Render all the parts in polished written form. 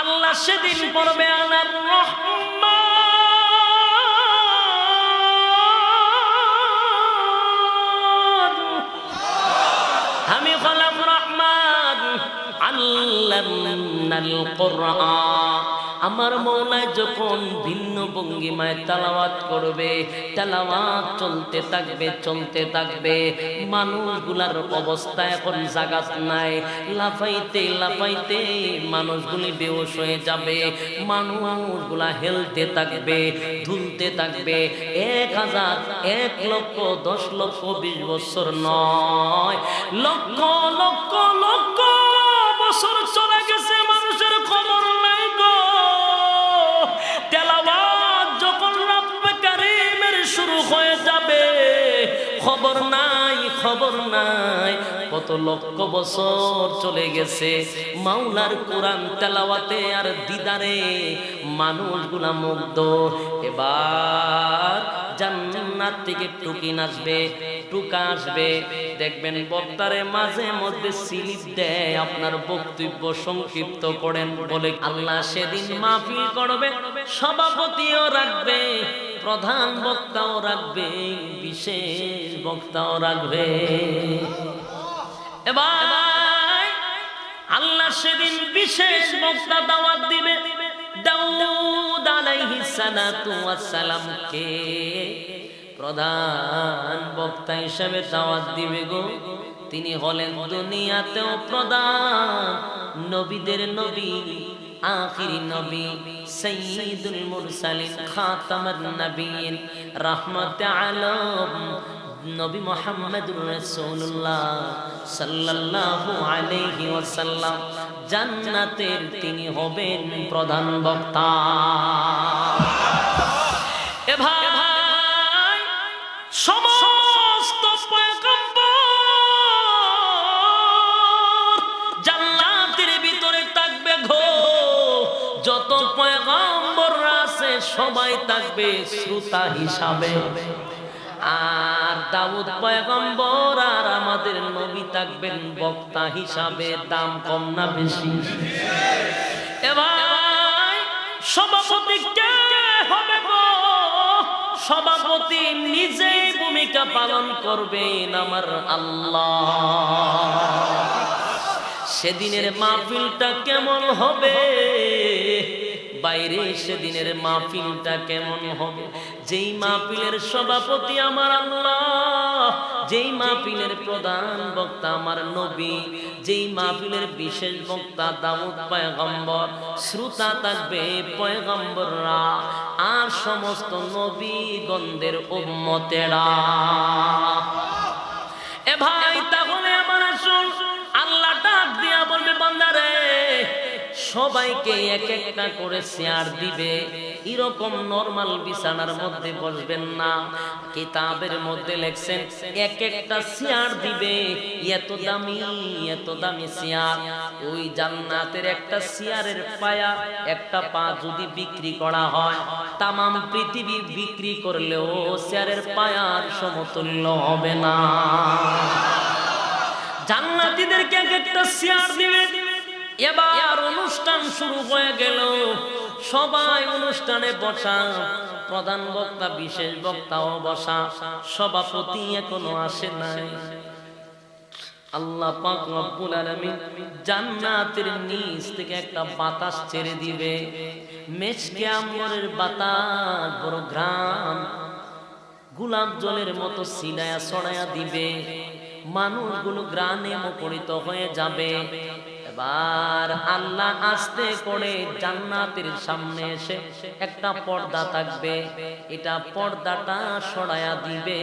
আল্লাহ সেদিন পড়বে আনার রহমান, আমি হলাম রহমান, আল্লামাল কুরআন। আমার মৌলা যখন ভিন্ন ভঙ্গিমায় তেলাওয়াত করবে, তেলাওয়াত চলতে থাকবে চলতে থাকবে, মানুষগুলার অবস্থা এখন জাগাত নাই, লাফাইতে লাফাইতে মানুষগুলি বেহুশ হয়ে যাবে, মানুষগুলা হেলতে থাকবে ঝুলতে থাকবে। 1000 1 লক্ষ 10 লক্ষ 20 বছর নয়, লক্ষ লক্ষ লক্ষ বছর চলে গেছে, মানুষের খবর নাই গো। তেলাওয়াত যখন রব্বে কারীমের শুরু হয়ে যাবে, খবর নাই খবর নাই, কত লক্ষ বছর চলে গেছে। মাওলার কোরআন তেলাওয়াতে আর দিদারে মানুষগুলা মুগ্ধ। এবার জান্নাত থেকে টুকিন আসবে, টুকা আসবে, দেখবেন বক্তারে মাঝে মধ্যে স্লিপ দেয়, আপনার বক্তব্য সংক্ষিপ্ত করেন বলে। আল্লাহ সেদিন মাহফিল করবে, সভাপতিও রাখবে, প্রধান বক্তাও রাখবে, বিশেষ বক্তাও রাখবে। এবার আল্লাহ সেদিন বিশেষ বক্তা দাওয়াত দিবে। দাউদ আলাইহিস সালাতু ওয়াস সালামকে প্রধান বক্তা হিসেবে দাওয়াত দিবে গো। তিনি হলেন দুনিয়াতেও প্রধান নবীদের নবী, আখিরি নবী, সাইয়্যিদুল মুরসালিন, খাতামুন নবিয়্যিন, রাহমাতুল আলাম নবী মুহাম্মদুর রাসূলুল্লাহ সাল্লাল্লাহু আলাইহি ওয়াসাল্লাম। জান্নাতের তিনি হবেন প্রধান বক্তা। এ ভাই, সমস্ত পয়গম্বর জান্নাতের ভিতরে থাকবে গো। যত পয়গম্বর আছে সবাই থাকবে শ্রোতা হিসাবে, আর দাউদ পয়গম্বর আর আমাদের নবী থাকবেন বক্তা হিসাবে। দাম কম না বেশি? এবার সভাপতি কে হবে গো? সভাপতি নিজেই ভূমিকা পালন করবেন আমার আল্লাহ। সেদিনের মাহফিলটা কেমন হবে বাইরে, সেদিনের মাহফিলটা কেমন হবে? যেই মাহফিলের সভাপতি আমার আল্লাহ, যেই মাহফিলের প্রধান বক্তা আমার নবী, যেই মাহফিলের বিশেষ বক্তা দাউদ পয়গম্বর, শ্রোতা থাকবে পয়গম্বররা আর সমস্ত নবীগণদের উম্মতেরা। এ ভাই, তাহলে আমার আসুন, আল্লাহ ডাক দিয়া বলবে বান্দারে, সবাইকে এক একটা করে চেয়ার দিবে। এরকম নরমাল বিছানার মধ্যে বসবেন না, কিতাবের মধ্যে লেখছেন এক একটা চেয়ার দিবে, এত দামি এত দামি চেয়ার। ওই জান্নাতের একটা চেয়ারের পায়া, একটা পা যদি বিক্রি করা হয়, তামাম পৃথিবী বিক্রি করলেও চেয়ারের পায়ার সমতুল্য হবে না। জান্নাতীদেরকে এক একটা চেয়ার দিবে। এবার অনুষ্ঠান শুরু হয়ে গেল, সবাই অনুষ্ঠানে বসা, প্রধান বক্তা বিশেষ বক্তাও বসা, সভাপতি এখনো আসে নাই। আল্লাহ পাক রব্বুল আলামিন জান্নাতের নিচ থেকে একটা বাতাস ছেড়ে দিবে, মেশকে আম্বরের বাতাস, বড় ঘ্রাণ, গোলাপ জলের মতো ছিলায়া ছড়ায়া দিবে। মানুষগুলো গ্রানে মুখরিত হয়ে যাবে। এবার আল্লাহ আস্তে করে জান্নাতের সামনে এসে একটা পর্দা থাকবে, এটা পর্দাটা সরায়া দিবে,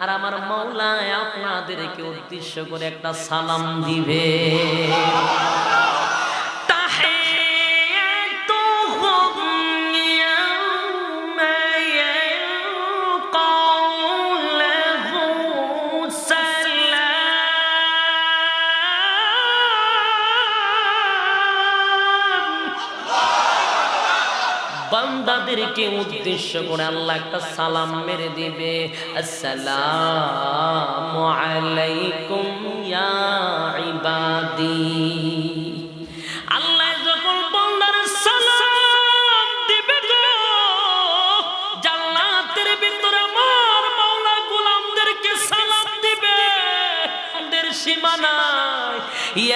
আর আমার মাওলা আপনাদেরকে উদ্দেশ্য করে একটা সালাম দিবে। বান্দাদেরকে উদ্দেশ্য করে আল্লাহ একটা সালাম মেরে দিবে, আসসালামু আলাইকুম ইয়া ইবাদি। আল্লাহ যখন বান্দার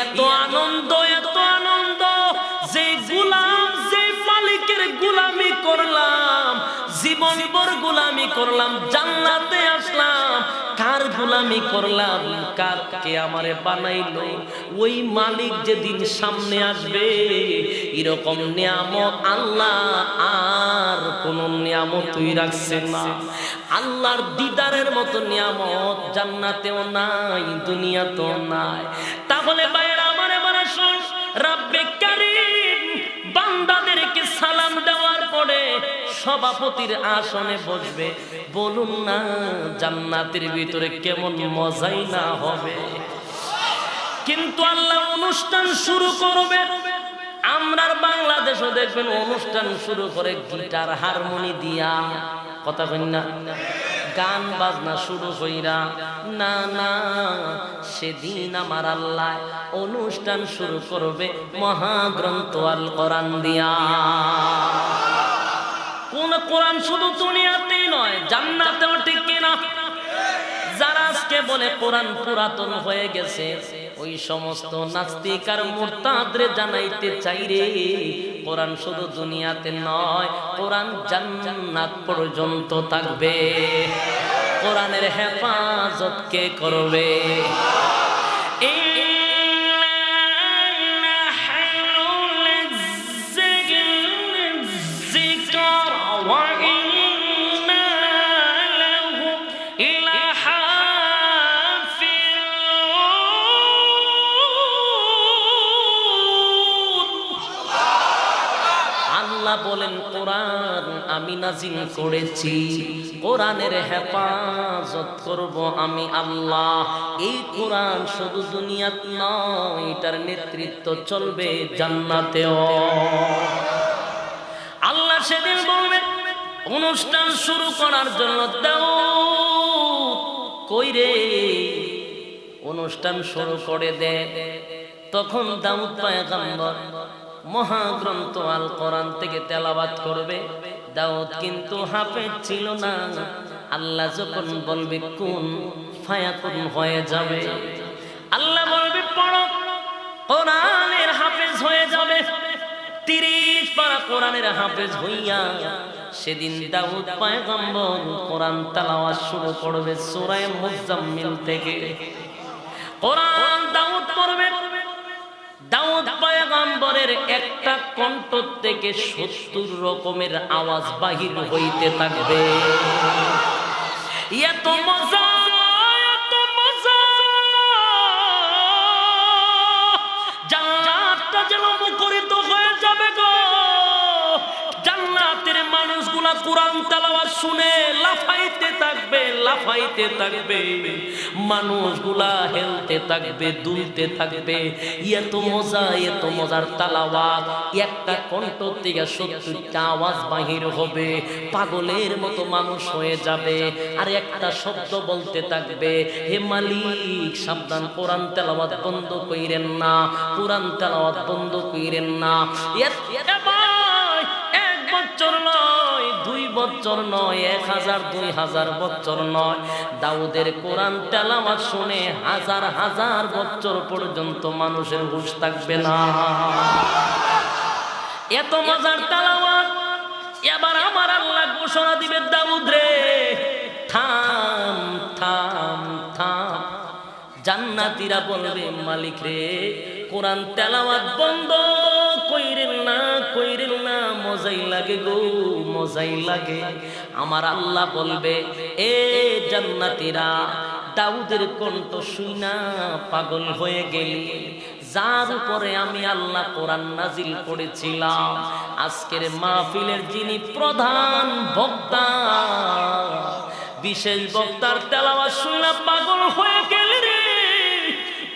এত আনন্দ, এত আনন্দ যে গোলাম, যে মালিকের গোলামি করলাম, জীবনভর গোলামি করলাম, জান্নাতে আসলাম, কার গোলামি করলাম, কে আমারে বানাইলো, ওই মালিক যেদিন সামনে আসবে, এরকম নিয়ামত আল্লাহ আর কোন নিয়ামতই রাখছে না। আল্লাহর দিদারের মতো নিয়ামত জান্নাতেও নাই, দুনিয়াতেও নাই। তাহলে বাইরে আমারে বলা শুন, রব্বে কারীম বান্দাদেরকে সালাম দেওয়ার পরে সভাপতির আসনে বসবে। বলুন না জান্নাতের ভিতরে কেমন মজাই না হবে। কিন্তু আল্লাহ অনুষ্ঠান শুরু করবে। আমরার বাংলাদেশও দেখবেন অনুষ্ঠান শুরু করে গিটার হারমোনি দিয়া, কথা কই না, গান বাজনা শুরু কইরা। না না, সেদিন আমার আল্লাহ অনুষ্ঠান শুরু করবে মহাগ্রন্থ আল কোরআন দিয়া। কোন কোরআন শুধু দুনিয়াতেই নয়, জান্নাতেও ঠিক কিনা? যারা আজকে বলে কোরআন পুরাতন হয়ে গেছে, ওই সমস্ত নাস্তিক আর মুরতাদরে জানাইতে চাই রে, কোরআন শুধু দুনিয়াতে নয়, কোরআন জান্নাত পর্যন্ত থাকবে। কোরআনের হেফাজত কে করবে? বলেন কোরআন আমি নাজিল করেছি, কোরআনের হেফাজত করব আমি আল্লাহ। এই কোরআন শুধু দুনিয়াত নয়, এটার নেতৃত্ব চলবে জান্নাতেও। আল্লাহ সেদিন বলবেন অনুষ্ঠান শুরু করার জন্য দাও কই রে, অনুষ্ঠান শুরু করে দে। তখন দাউদ পয়গম্বর মহাগ্রন্থ আল কোরআন থেকে তেলাওয়াত করবে। দাউদ কিন্তু হাফেজ ছিল না। আল্লাহ যখন বলবে কুন ফায়াকুন হয়ে যাবে, আল্লাহ বলবে পড়ো, কোরআনের হাফেজ হয়ে যাবে। 30 পারা কোরআনের হাফেজ হইয়া সেদিন দাউদ পয়গম্বর কোরআন তেলাওয়াত শুরু করবে সূরা মুজাম্মিল থেকে। কোরআন দাউদ পড়বে। দাউদ পয়গম্বরের একটা কণ্ঠ থেকে 70 রকমের আওয়াজ বাহির হইতে থাকবে। এত মজা, এত মজা, জান্নাতটা যেন মুখরিত হয়ে যাবে গো। জান্নাতের মানুষগুলা কোরআন তেলাওয়াত শুনে লাফাইতে থাকবে, লাফাইতে থাকবে, মানুষগুলা হেলতে থাকবে, দুলতে থাকবে। এত মজা, এত মজার তেলাওয়াত, একটা কণ্ঠ থেকে 70টা আওয়াজ বাহির হবে। পাগলের মতো মানুষ হয়ে যাবে, আর একটা শব্দ বলতে থাকবে, হে মালিক সাবধান, কোরআন তেলাওয়াত বন্ধ কইরেন না, কোরআন তেলাওয়াত বন্ধ কইরেন না। বছর নয়, 2 বছর নয়, 1000 2000 বছর নয়, দাউদের কোরআন তেলাওয়াত শুনে হাজার হাজার বছর পর্যন্ত মানুষের হুঁশ থাকবে না। এত মজার তেলাওয়াত। এবার আমার আল্লাহ ঘোষণা দিবে, দাউদ রে থাম থাম থাম। জান্নাতীরা বলবে মালিক রে কোরআন তেলাওয়াত বন্ধ কইরেন না, কইরেন না, মজাই লাগে গো, মজাই লাগে। আমার আল্লাহ বলবে, এ জান্নাতীরা দাউদের কণ্ঠ শুইনা পাগল হয়ে গেলি, যার উপরে আমি আল্লাহ কোরআন নাজিল করেছিলাম, আজকের মাহফিলের যিনি প্রধান বক্তা, বিশেষ বক্তার তেলাওয়াত শুইনা পাগল হয়ে গেলি রে।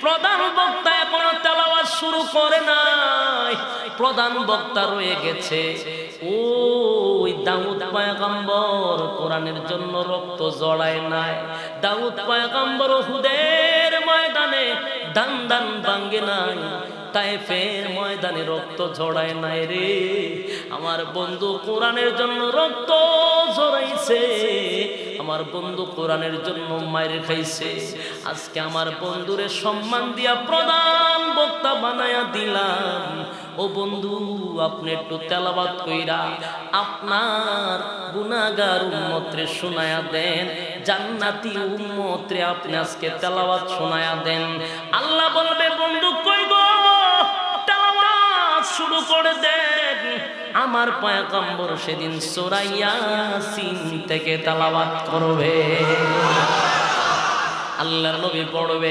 প্রধান বক্তা এখনো তেলাওয়াত শুরু করে নাই, প্রধান বক্তা রয়ে গেছে ওই দাউদ পয়গম্বর। কোরআনের জন্য রক্ত জড়ায় নাই, দাউদ পয়গম্বর উহুদের ময়দানে দান দান ভাঙ্গে নাই, তায়েফের ময়দানে রক্ত ঝরায় নাই রে। আমার বন্ধু কোরআনের জন্য রক্ত ঝরাইছে, আমার বন্ধু কোরআনের জন্য মায়ের খাইছে। আজকে আমার বন্ধুরে সম্মান দিয়া প্রধান বক্তা বানায়া দিলাম। ও বন্ধু, আপনি একটু তেলাওয়াত কইরা আপনার গুনাহগার উম্মতরে শোনায়া দেন, জান্নাতি উম্মতরে আপনি আজকে তেলাওয়াত শোনায়া দেন। আল্লাহ বলবে, বন্ধু কই গো, তেলাওয়াত শুরু করে দেন। আমার পয়গম্বর সেদিন সূরা ইয়াসিন থেকে তেলাওয়াত করবে, আল্লাহর নবী পড়বে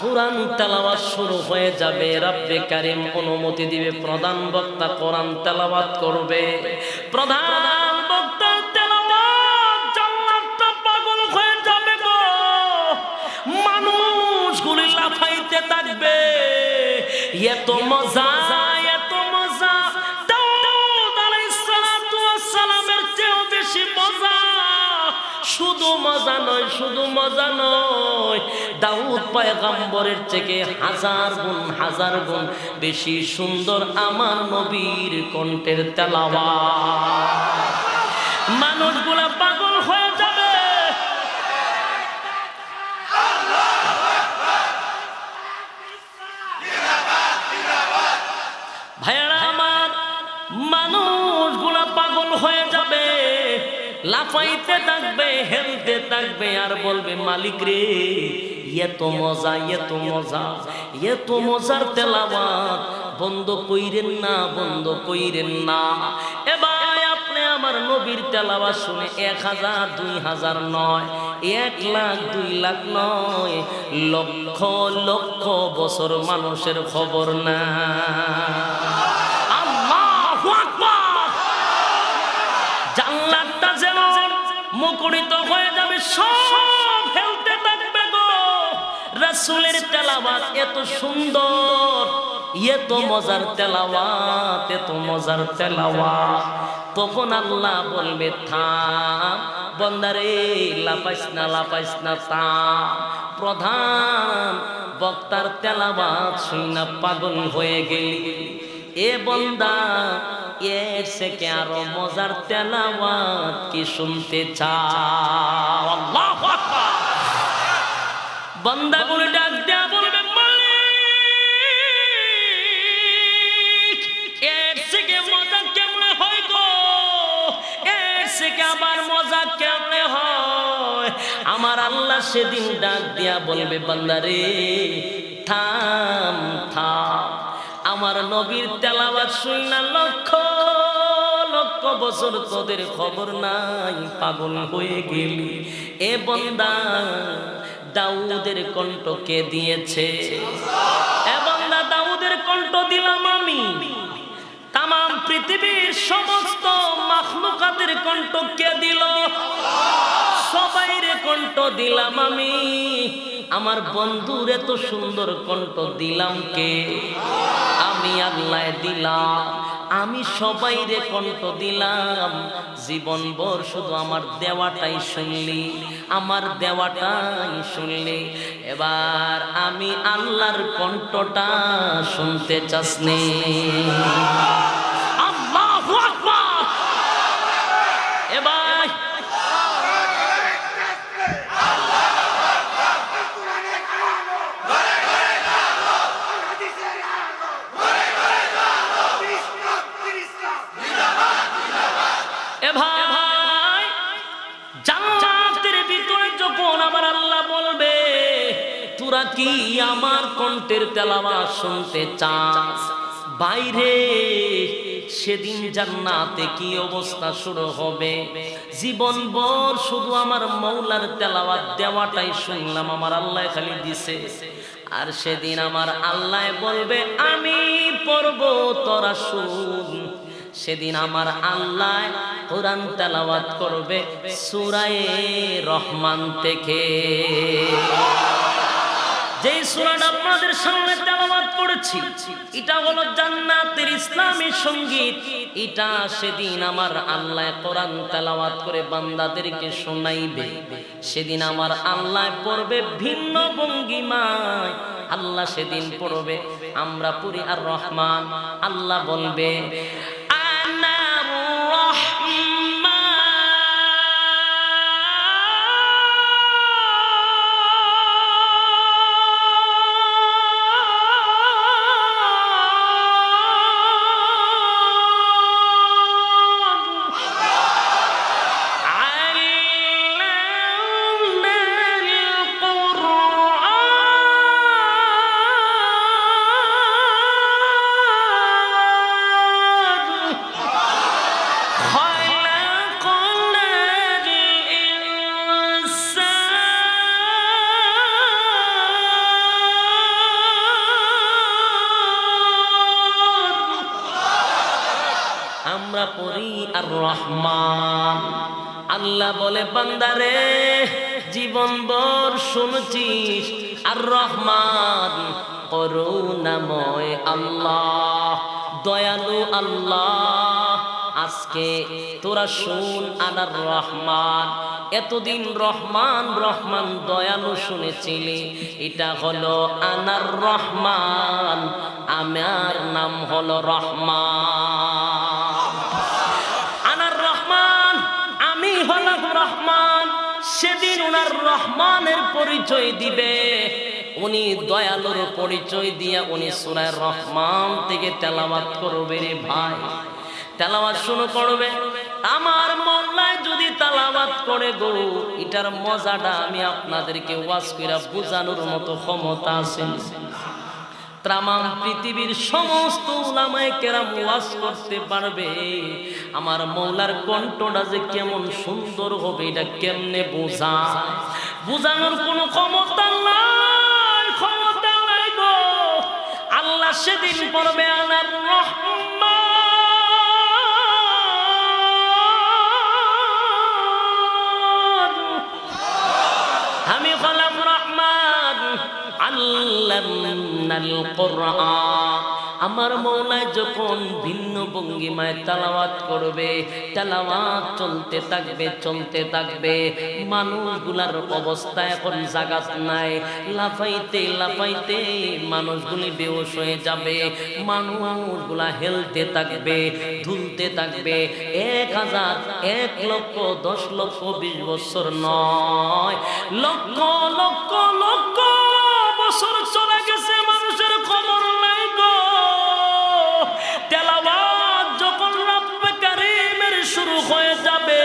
কোরআন তেলাওয়াত শুরু হয়ে যাবে। রব্বে কারীম অনুমতি দিবে, প্রধান বক্তা কোরআন তেলাওয়াত করবে। প্রধান বক্তার তেলাওয়াত জান্নাতটা পাগল হয়ে যাবে গো, মানুষগুলি লাফাইতে থাকবে। এত মজা, এত মজা, দাউদ আলাইহিস সালাতু ওয়াস সালামের চেয়েও বেশি মজা। শুধু মজা নয়, শুধু মজা নয়, দাউদ পয়গম্বরের থেকে হাজার গুণ বেশি সুন্দর আমার নবীর কণ্ঠের তেলাওয়াত। মানুষগুলা পাগল হয়ে যাবে। ভাইরা আমার, মানুষগুলা পাগল হয়ে যাবে, লাফাইতে থাকবে, হেলতে থাকবে, আর বলবে, মালিক রে, এত মজা, এত মজা, এত মজার তেলাওয়াত বন্ধ কইরেন না, বন্ধ কইরেন না। এবার আপনি আমার নবীর তেলাওয়াত শুনে 1000 2000 নয়, 1 লাখ 2 লাখ নয়, লক্ষ লক্ষ বছর মানুষের খবর না। আল্লাহু আকবার। জান্নাতটা যেন মুখরিত হয়ে যাবে, সব হেলতে থাকবে গো। রাসূলের তেলাওয়াত এত সুন্দর, এত মজার তেলাওয়াত, এত মজার তেলাওয়াত। তখন আল্লাহ বলবে, থাম বান্দারে, লাপাইস না, লাপাইস না, থাম। প্রধান বক্তার তেলাওয়াত শুনে পাগল হয়ে গেলি, এ বান্দা, এর থেকে আরো মজার তেলাওয়াত কি শুনতে চাও? আল্লাহু আকবার। বান্দা গুলো ডাক দেয়া বলবে, মালিক, এর থেকে মজা কেমনে হয় গো, এর থেকে আবার মজা কেমনে হয়? আমার আল্লাহ সেদিন ডাক দেয়া বলবে, বান্দারে, থাম থাম। আমার নবীর তেলাওয়াত শুইনা লক্ষ লক্ষ বছর তোদের খবর নাই, পাগল হয়ে গেলি। এ বান্দা, দাউদের কণ্ঠ কে দিয়েছে? এ বান্দা, দাউদের কণ্ঠ দিলাম আমি। তামাম পৃথিবীর সমস্ত মাখলুকাতের কণ্ঠ কে দিল? সবাইরে কণ্ঠ দিলাম আমি। আমার বন্ধুর এত সুন্দর কণ্ঠ দিলাম কে? আমি আল্লাহ দিলাম। আমি সবাইরে কণ্ঠ দিলাম। জীবনভর শুধু আমার দেওয়াটাই শুনলি, আমার দেওয়াটাই শুনলি। এবার আমি আল্লাহর কণ্ঠটা শুনতে চাসনি? আল্লাহু আকবার। এবার তোরা কি আমার কণ্ঠের তেলাওয়াত শুনতে চাস? বাইরে সেদিন জান্নাতে কি অবস্থা শুরু হবে। জীবনভর শুধু আমার মৌলার তেলাওয়াত দেওয়াটাই শুনলাম, আমার আল্লাহ খালি দিছে। আর সেদিন আমার আল্লাহ বলবে আমি পড়ব, তোরা শুন। সেদিন আমার আল্লাহ কোরআন তেলাওয়াত করবে সূরা রহমান থেকে। যে সূরাটা আপনাদের সামনে তেলাওয়াত করেছি, এটা হলো জান্নাতের ইসলামী সঙ্গীত। এটা সেদিন আমার আল্লাহ কোরআন তেলাওয়াত করে বান্দাদেরকে শোনাইবে। সেদিন আমার আল্লাহ পড়বে ভিন্ন ভঙ্গিমায়। আল্লাহ সেদিন পড়বে, আমরা পড়ি আর রহমান, আল্লাহ বলবে আমরা পড়ি আর রহমান। আল্লাহ বলে বান্দারে জীবনভর শুনছিস আর রহমান, করুণাময় আল্লাহ, দয়ালু আল্লাহ। আজকে তোরা শুন আনার রহমান। এতদিন রহমান রহমান দয়ালু শুনেছিলি, এটা হলো আনার রহমান, আমার নাম হলো রহমান। আনার রহমান, আমি হলাম রহমান। সেদিন ওনার রহমানের পরিচয় দিবে, উনি দয়ালুর পরিচয় দিয়ে উনি সূরা রহমান থেকে তেলাওয়াত করবে। রে ভাই, তেলাওয়াত শুরু করবে। আমার মওলায় যদি তেলাওয়াত করে গো, এটার মজাটা আমি আপনাদেরকে ওয়াজ কইরা বোঝানোর মতো ক্ষমতা আছে। তাম পৃথিবীর সমস্ত উলামায়ে কেরাম ওয়াজ করতে পারবে, আমার মওলার কণ্ঠটা যে কেমন সুন্দর হবে এটা কেমনে বোঝানোর কোনো ক্ষমতা নাই, ক্ষমতা নাই গো। আল্লাহ সেদিন পড়বে আনার রহমান, আমি হলাম রহমান, আল্লামাল কুরআন। আমার মওলায় যখন ভিন্ন ভঙ্গিমায় তেলাওয়াত করবে, তেলাওয়াত চলতে থাকবে চলতে থাকবে। মানুষগুলার অবস্থা এখন জাগাত নাই, লাফাইতে লাফাইতে মানুষগুলি বেহুশ হয়ে যাবে। মানুষগুলা হেলতে থাকবে, ঝুলতে থাকবে। 1000, 1 লক্ষ, 10 লক্ষ, 20 বছর নয়, লক্ষ লক্ষ লক্ষ বছর চলে গেছে, মানুষের খবর নাই গো। তেলাওয়াত যখন রব্বে কারীমের শুরু হয়ে যাবে,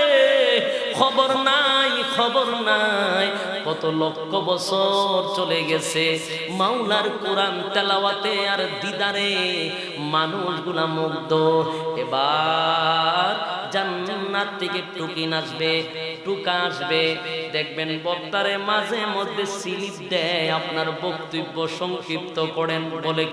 খবর নাই, খবর নাই। কত লক্ষ বছর চলে গেছে, মাওলার কোরআন তেলাওয়াতে আর দিদারে মানুষগুলা মুগ্ধ। এবার জান্নাত থেকে টুকি নাচবে, টুকা আসবে। দেখবেন বক্তারে মাঝে মধ্যে স্লিপ দেয়, আপনার বক্তব্য সংক্ষিপ্ত করেন বলে।